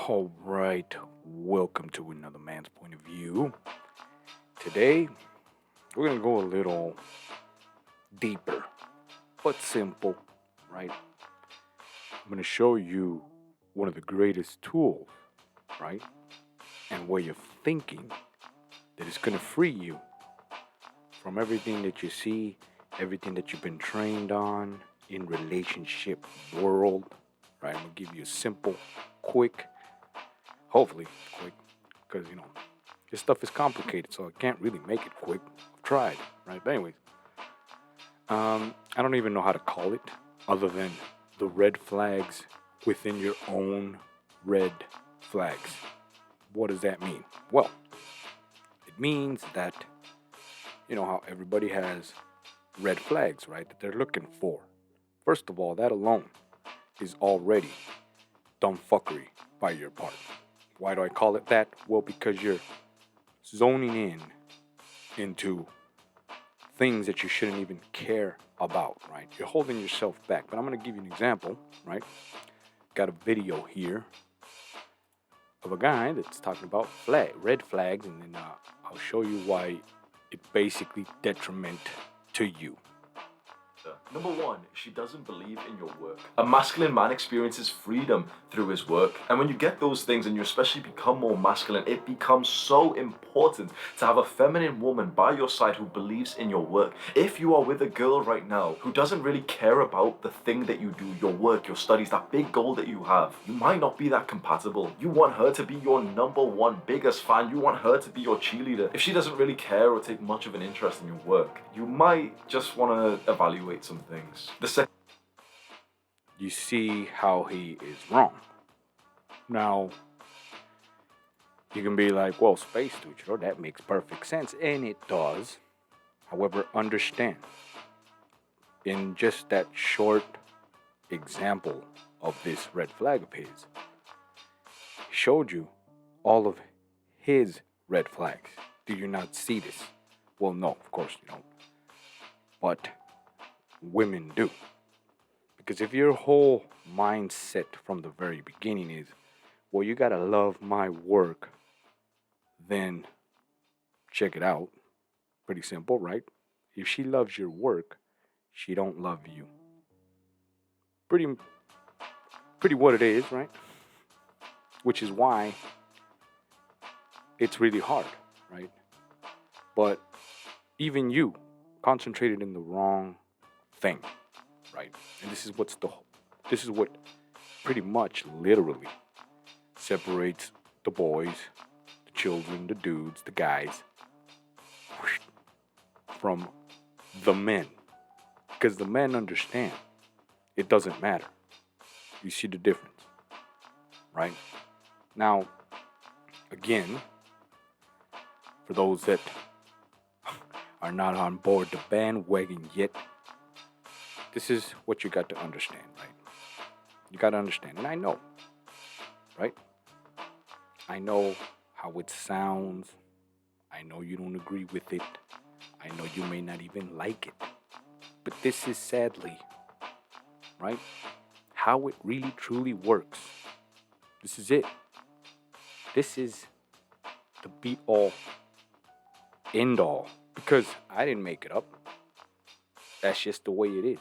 All right, welcome to another man's point of view. Today, we're gonna go a little deeper, but simple, right? I'm gonna show you one of the greatest tools, right? And way of thinking that is gonna free you from everything that you see, everything that you've been trained on in relationship world, right? I'm gonna give you a simple, quick, hopefully quick, because this stuff is complicated, so I can't really make it quick. I've tried, right? But anyways, I don't even know how to call it other than the red flags within your own red flags. What does that mean? Well, it means that you know how everybody has red flags, right? That they're looking for. First of all, that alone is already dumb fuckery by your part. Why do I call it that? Well, because you're zoning in into things that you shouldn't even care about, right? You're holding yourself back. But I'm going to give you an example, right? Got a video here of a guy that's talking about red flags, and then I'll show you why it's basically detriment to you. Number one, she doesn't believe in your work. A masculine man experiences freedom through his work. And when you get those things and you especially become more masculine, it becomes so important to have a feminine woman by your side who believes in your work. If you are with a girl right now who doesn't really care about the thing that you do, your work, your studies, that big goal that you have, you might not be that compatible. You want her to be your number one biggest fan. You want her to be your cheerleader. If she doesn't really care or take much of an interest in your work, you might just want to evaluate some things. You see how he is wrong. Now, you can be like, well, Space Tutor, that makes perfect sense, and it does. However, understand, in just that short example of this red flag of his, he showed you all of his red flags. Do you not see this? Well, no, of course you don't. But women do. Because if your whole mindset from the very beginning is, well, you gotta love my work, then check it out. Pretty simple, right? If she loves your work, she don't love you. Pretty what it is, right? Which is why it's really hard, right? But even you concentrated in the wrong thing, right? And this is what pretty much literally separates the boys, the children, the dudes, the guys from the men. Because the men understand it doesn't matter. You see the difference, right? Now, again, for those that are not on board the bandwagon yet, this is what you got to understand, right? You got to understand, and I know, right? I know how it sounds. I know you don't agree with it. I know you may not even like it. But this is sadly, right? How it really truly works. This is it. This is the be all, end all. Because I didn't make it up. That's just the way it is.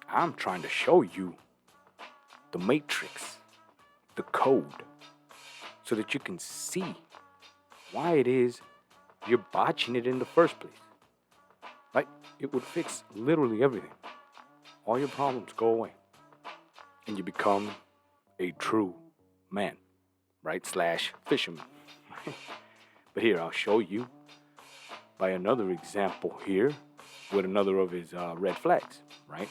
I'm trying to show you the matrix, the code, so that you can see why it is you're botching it in the first place. Right? It would fix literally everything. All your problems go away. And you become a true man, right? Slash fisherman. But here, I'll show you by another example here with another of his red flags, right?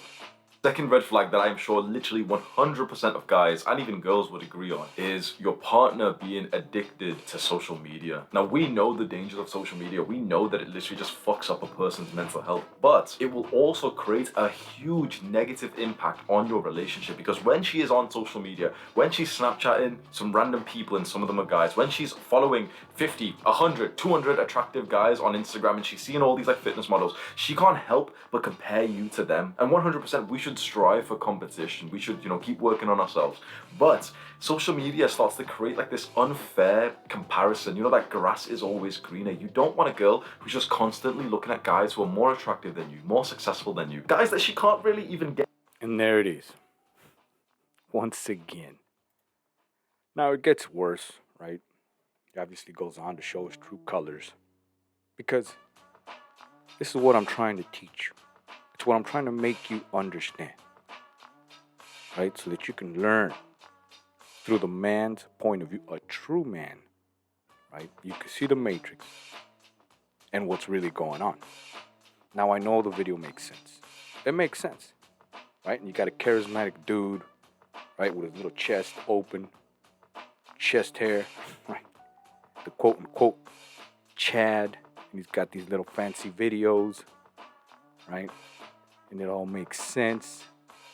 Second red flag that I'm sure literally 100% of guys and even girls would agree on is your partner being addicted to social media. Now, we know the dangers of social media. We know that it literally just fucks up a person's mental health, but it will also create a huge negative impact on your relationship because when she is on social media, when she's Snapchatting some random people and some of them are guys, when she's following 50, 100, 200 attractive guys on Instagram and she's seeing all these like fitness models, she can't help but compare you to them. And 100% we should should strive for competition. We should, keep working on ourselves. But social media starts to create like this unfair comparison. That grass is always greener. You don't want a girl who's just constantly looking at guys who are more attractive than you, more successful than you, guys that she can't really even get. And there it is. Once again. Now it gets worse, right? He obviously goes on to show his true colors. Because this is what I'm trying to teach you. It's what I'm trying to make you understand. Right? So that you can learn through the man's point of view, a true man. Right? You can see the matrix and what's really going on. Now I know the video makes sense. It makes sense. Right? And you got a charismatic dude, right, with his little chest open, chest hair, right? The quote unquote Chad. And he's got these little fancy videos, right? And it all makes sense.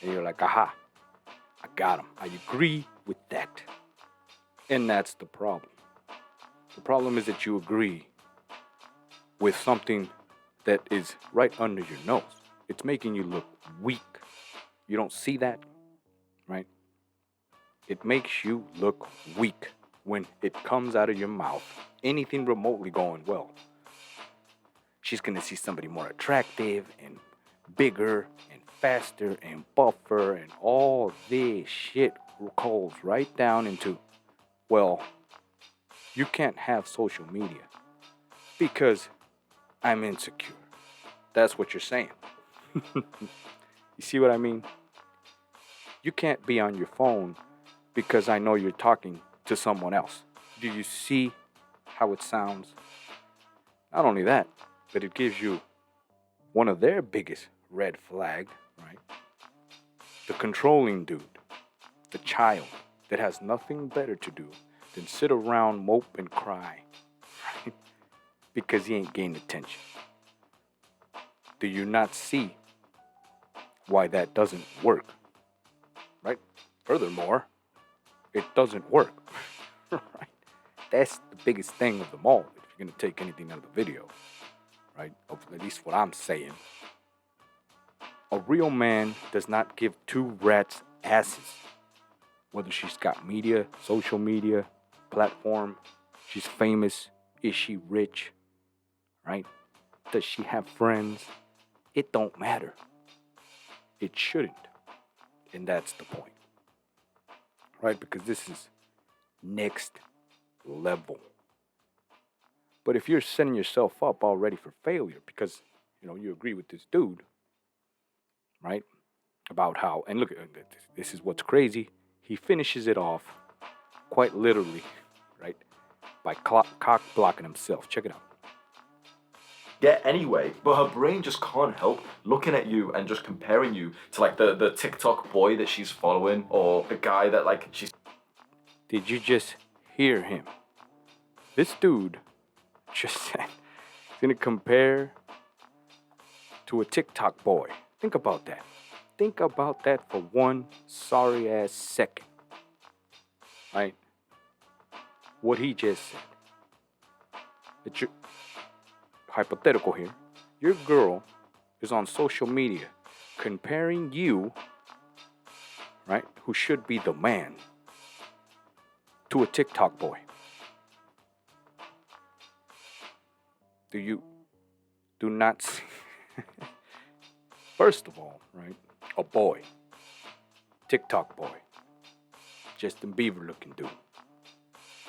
And you're like, aha, I got him. I agree with that. And that's the problem. The problem is that you agree with something that is right under your nose. It's making you look weak. You don't see that, right? It makes you look weak when it comes out of your mouth. Anything remotely going well. She's going to see somebody more attractive and bigger and faster and buffer and all this shit calls right down into, well, you can't have social media because I'm insecure. That's what you're saying. You see what I mean? You can't be on your phone because I know you're talking to someone else. Do you see how it sounds? Not only that, but it gives you one of their biggest red flag, right? The controlling dude, the child that has nothing better to do than sit around, mope, and cry, right? Because he ain't gained attention. Do you not see why that doesn't work, right? Furthermore, it doesn't work, right? That's the biggest thing of them all, if you're going to take anything out of the video. Right? At least what I'm saying. A real man does not give two rats asses. Whether she's got media, social media, platform, she's famous, is she rich, right? Does she have friends? It don't matter. It shouldn't. And that's the point. Right? Because this is next level. But if you're setting yourself up already for failure because, you agree with this dude, right? About how, and look, this is what's crazy. He finishes it off quite literally, right? By cock blocking himself. Check it out. Yeah, anyway, but her brain just can't help looking at you and just comparing you to like the TikTok boy that she's following or the guy that like she's. Did you just hear him? This dude just said he's gonna compare to a TikTok boy. Think about that. Think about that for one sorry ass second. Right? What he just said. It's your hypothetical here. Your girl is on social media comparing you, right, who should be the man, to a TikTok boy. Do not see. First of all, right, a boy, TikTok boy, Justin Bieber looking dude.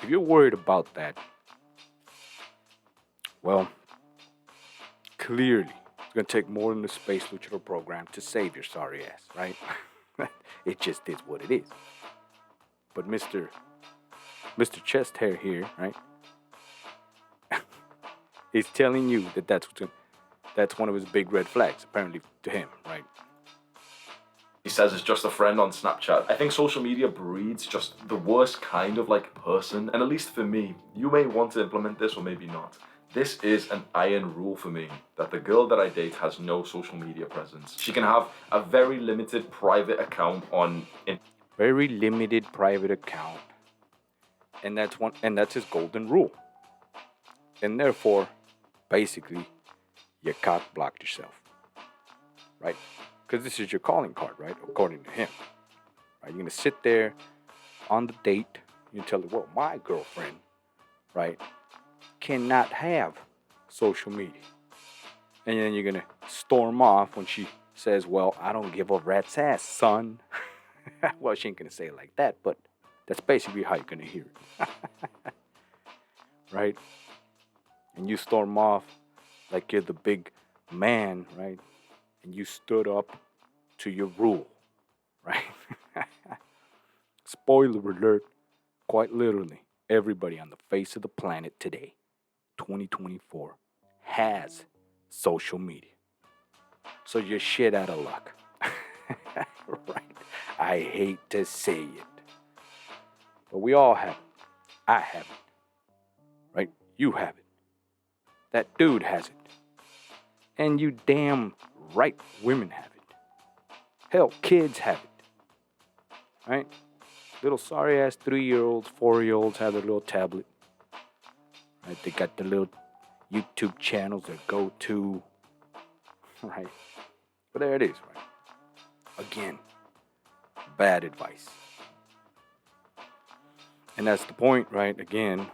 If you're worried about that, well, clearly it's gonna take more than the Space Luchador program to save your sorry ass, right? It just is what it is. But Mr. Chest Hair here, right? He's telling you that that's one of his big red flags, apparently to him, right? He says it's just a friend on Snapchat. I think social media breeds just the worst kind of like person, and at least for me, you may want to implement this or maybe not. This is an iron rule for me, that the girl that I date has no social media presence. She can have a very limited private account very limited private account. And that's his golden rule. And therefore, basically, you cock blocked yourself. Right? because this is your calling card, right? According to him, right? You're gonna sit there on the date. You tell her, well, my girlfriend, right, cannot have social media, and then you're gonna storm off when she says, well, I don't give a rat's ass, son. Well, she ain't gonna say it like that, but that's basically how you're gonna hear it, right? And you storm off like you're the big man, right? And you stood up to your rule, right? Spoiler alert, quite literally, everybody on the face of the planet today, 2024, has social media. So you're shit out of luck. Right? I hate to say it. But we all have it. I have it. Right? You have it. That dude has it. And you damn right women have it. Hell, kids have it. Right? Little sorry ass 3-year-olds, 4-year-olds have their little tablet. Right? They got the little YouTube channels that go to. Right? But there it is, right? Again, bad advice. And that's the point, right? Again.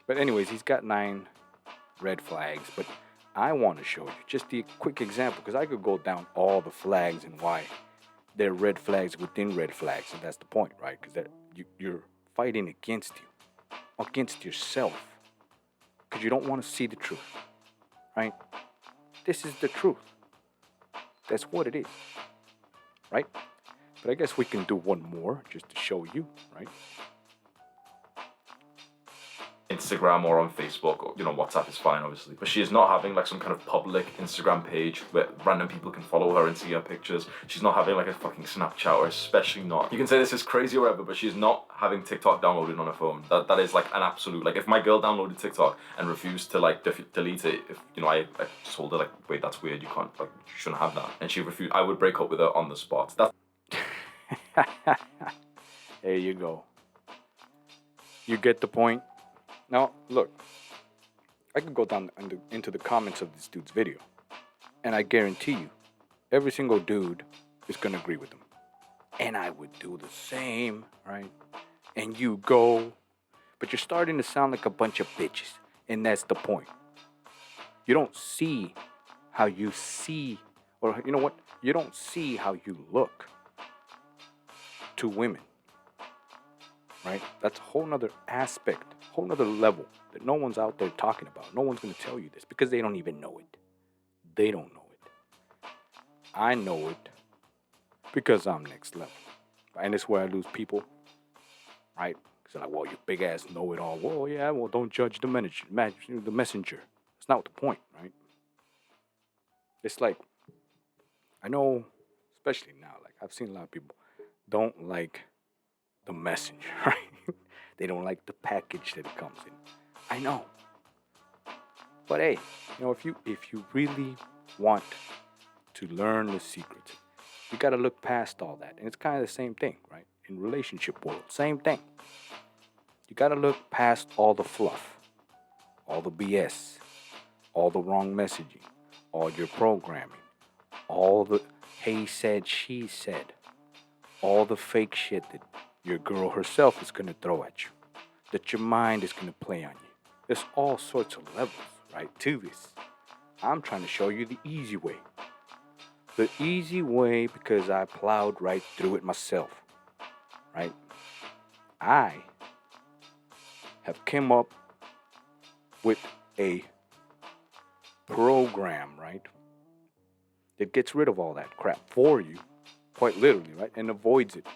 But anyways, he's got 9 red flags. But I want to show you just the quick example, because I could go down all the flags and why they're red flags within red flags. And that's the point, right? Because you're fighting against yourself. Because you don't want to see the truth, right? This is the truth. That's what it is, right? But I guess we can do one more just to show you, right? Instagram or on Facebook, or WhatsApp is fine, obviously. But she is not having like some kind of public Instagram page where random people can follow her and see her pictures. She's not having like a fucking Snapchat, or especially not. You can say this is crazy or whatever, but she's not having TikTok downloaded on her phone. That is like an absolute, like if my girl downloaded TikTok and refused to like delete it, if I just told her like, wait, that's weird, you can't, like, you shouldn't have that, and she refused, I would break up with her on the spot. That's There you go. You get the point? Now, look, I could go down into the comments of this dude's video, and I guarantee you, every single dude is going to agree with him. And I would do the same, right? And you go, but you're starting to sound like a bunch of bitches, and that's the point. You don't see how you see, or you know what? You don't see how you look to women, right? That's a whole nother aspect, whole nother level that no one's out there talking about. No one's going to tell you this because they don't even know it. They don't know it. I know it because I'm next level. And it's where I lose people, right? Because they're like, well, you big ass know it all. Well, yeah, well, don't judge the messenger. That's not the point, right? It's like, I know, especially now, like I've seen a lot of people don't like the messenger, right? They don't like the package that it comes in. I know. But hey, if you really want to learn the secrets, you got to look past all that. And it's kind of the same thing, right? In relationship world, same thing. You got to look past all the fluff, all the BS, all the wrong messaging, all your programming, all the he said, she said, all the fake shit that your girl herself is going to throw at you, that your mind is going to play on you. There's all sorts of levels, right, to this. I'm trying to show you the easy way. The easy way because I plowed right through it myself, right? I have come up with a program, right, that gets rid of all that crap for you, quite literally, right, and avoids it.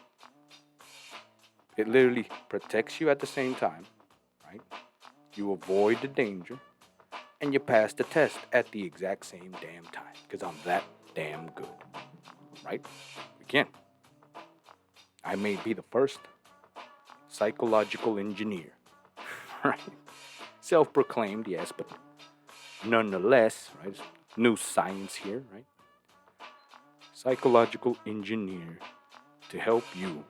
It literally protects you at the same time, right? You avoid the danger, and you pass the test at the exact same damn time, because I'm that damn good, right? Again, I may be the first psychological engineer, right? Self-proclaimed, yes, but nonetheless, right? New science here, right? Psychological engineer to help you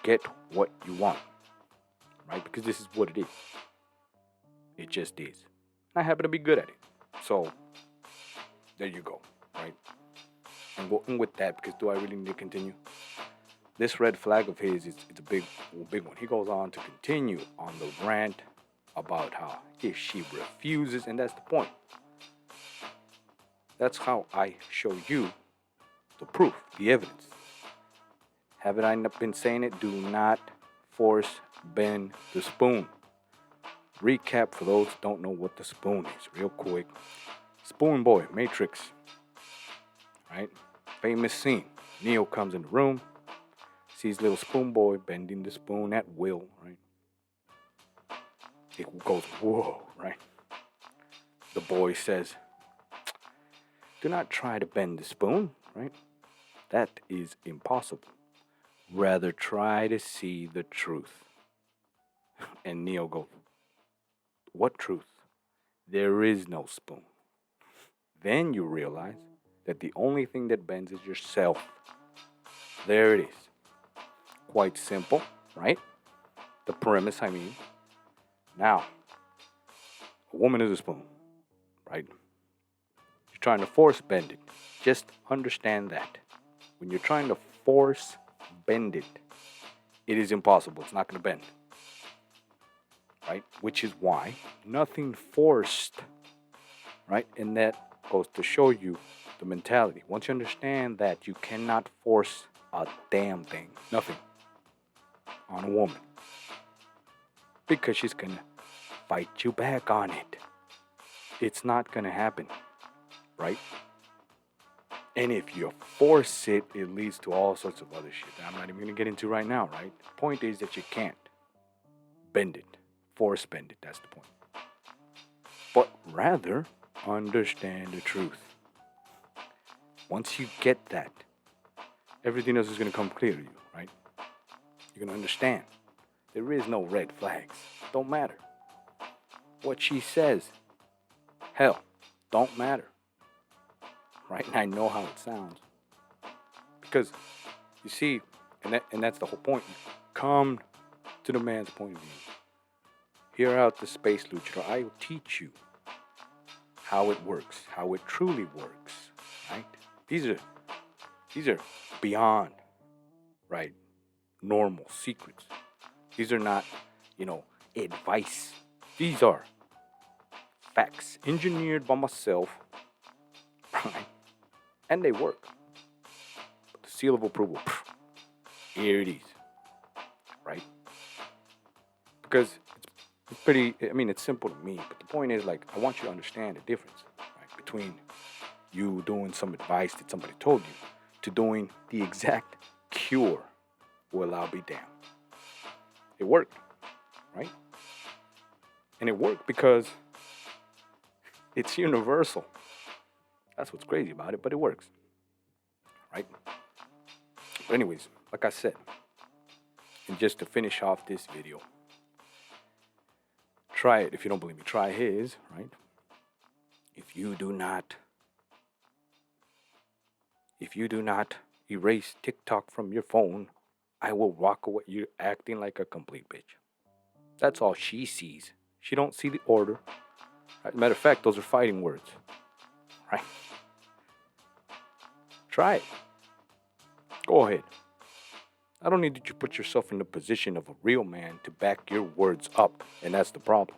get what you want, right? Because this is what it is. It just is. I happen to be good at it. So, there you go, right? And with that, because do I really need to continue? This red flag of his is it's a big one. He goes on to continue on the rant about how if she refuses, and that's the point. That's how I show you the proof, the evidence. Haven't I been saying it? Do not force bend the spoon. Recap for those who don't know what the spoon is, real quick. Spoon Boy, Matrix, right? Famous scene. Neo comes in the room, sees little Spoon Boy bending the spoon at will, right? It goes, whoa, right? The boy says, do not try to bend the spoon, right? That is impossible. Rather try to see the truth. And Neo goes, what truth? There is no spoon. Then you realize that the only thing that bends is yourself. There it is. Quite simple, right? The premise, I mean. Now, a woman is a spoon, right? You're trying to force bend it. Just understand that. When you're trying to force bend it, it is impossible. It's not going to bend. Right? Which is why nothing forced, right? And that goes to show you the mentality. Once you understand that you cannot force a damn thing, nothing, on a woman, because she's going to fight you back on it. It's not going to happen, right? And if you force it, it leads to all sorts of other shit that I'm not even going to get into right now, right? The point is that you can't bend it. Force bend it, that's the point. But rather, understand the truth. Once you get that, everything else is going to come clear to you, right? You're going to understand. There is no red flags. Don't matter. What she says, hell, don't matter. Right? And I know how it sounds. Because, you see, and that's the whole point. You come to the man's point of view. Hear out the space luchador. I will teach you how it works, how it truly works, right? These are beyond, right, normal secrets. These are not, advice. These are facts engineered by myself, right? And they work. But the seal of approval, here it is, right? Because it's pretty, it's simple to me, but the point is, I want you to understand the difference, right, between you doing some advice that somebody told you to doing the exact cure. Well, I'll be damned. It worked, right? And it worked because it's universal. That's what's crazy about it, but it works, right? But anyways, like I said, and just to finish off this video, try it. If you don't believe me, try his, right? If you do not erase TikTok from your phone, I will walk away. You're acting like a complete bitch. That's all she sees. She don't see the order. Right? Matter of fact, those are fighting words, right? Try it. Go ahead. I don't need that you put yourself in the position of a real man to back your words up, and that's the problem.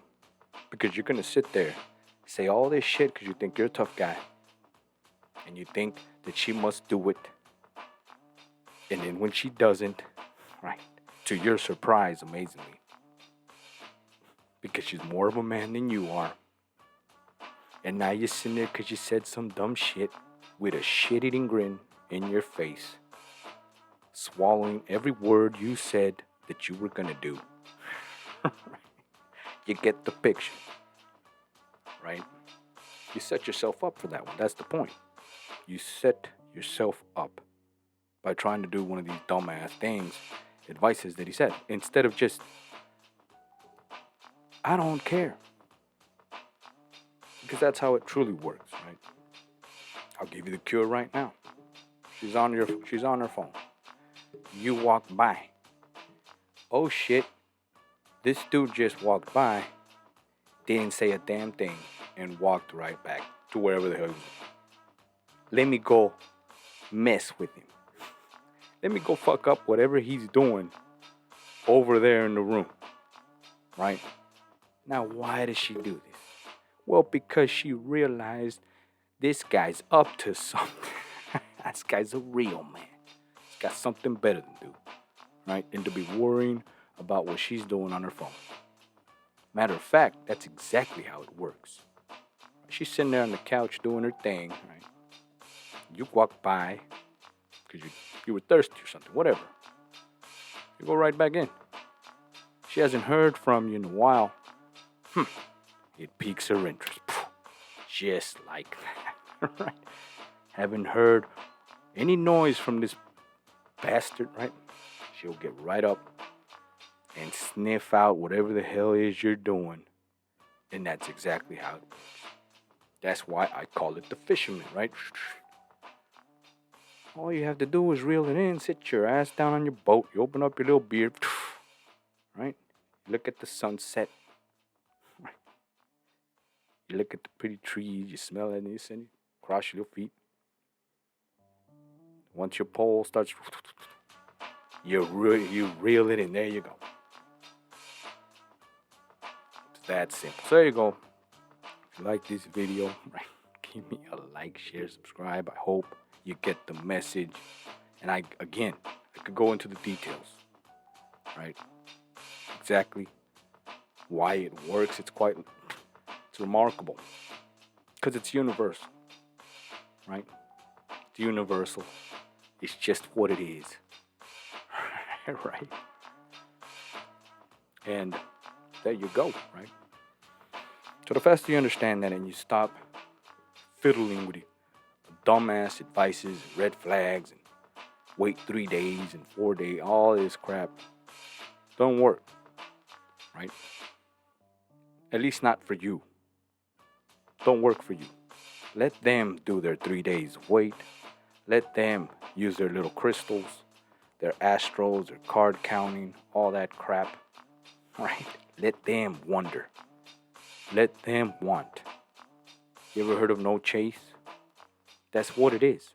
Because you're going to sit there, say all this shit because you think you're a tough guy, and you think that she must do it, and then when she doesn't, right, to your surprise, amazingly, because she's more of a man than you are, and now you're sitting there because you said some dumb shit with a shit-eating grin in your face, swallowing every word you said that you were going to do. You get the picture, right? You set yourself up for that one. That's the point. You set yourself up by trying to do one of these dumbass things, advices that he said, instead of just, I don't care. Because that's how it truly works, right? I'll give you the cure right now. She's on her phone. You walk by. Oh shit. This dude just walked by, didn't say a damn thing, and walked right back to wherever the hell he was. Let me go mess with him. Let me go fuck up whatever he's doing over there in the room. Right? Now, why does she do this? Well, because she realized this guy's up to something. This guy's a real man. He's got something better to do, right? Than to be worrying about what she's doing on her phone. Matter of fact, that's exactly how it works. She's sitting there on the couch doing her thing, right? You walk by because you were thirsty or something, whatever. You go right back in. She hasn't heard from you in a while. It piques her interest. Just like that, right? Haven't heard any noise from this bastard, right? She'll get right up and sniff out whatever the hell is you're doing. And that's exactly how it works. That's why I call it the fisherman, right? All you have to do is reel it in, sit your ass down on your boat, you open up your little beer, right? You look at the sunset, right? You look at the pretty trees, you smell it, and you cross your little feet. Once your pole starts, you reel it in, there you go. It's that simple. So there you go. If you like this video, right, give me a like, share, subscribe. I hope you get the message. And I could go into the details, right? Exactly why it works. It's remarkable. Because it's universal, right? It's universal. It's just what it is, right? And there you go, right? So the faster you understand that and you stop fiddling with the dumbass advices, and red flags, and wait 3 days and 4 days, all this crap don't work, right? At least not for you. Don't work for you. Let them do their 3 days of wait. Let them use their little crystals, their astros, their card counting, all that crap, right? Let them wonder. Let them want. You ever heard of no chase? That's what it is.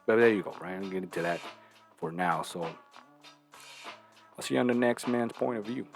But there you go, right? I'm getting to that for now. So I'll see you on the next man's point of view.